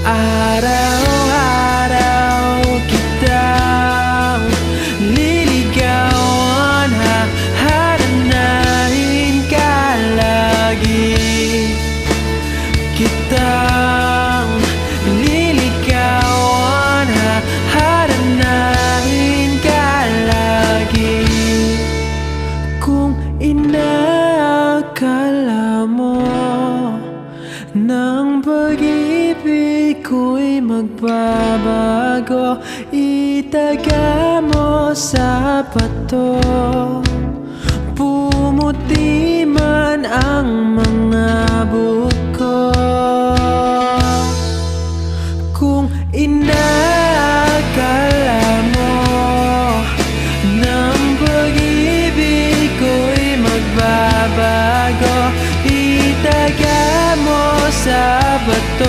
Araw-araw kitang liligawan, hahanapin ka lagi. Kitang liligawan, hahanapin ka lagi. Kung inaakala mo nang pag-ibig ko'y magbabago, itaga mo sa bato. Pumuti man ang mga buko. Kung inaakala mo nang pag-ibig ko'y magbabago, itaga mo sa bato.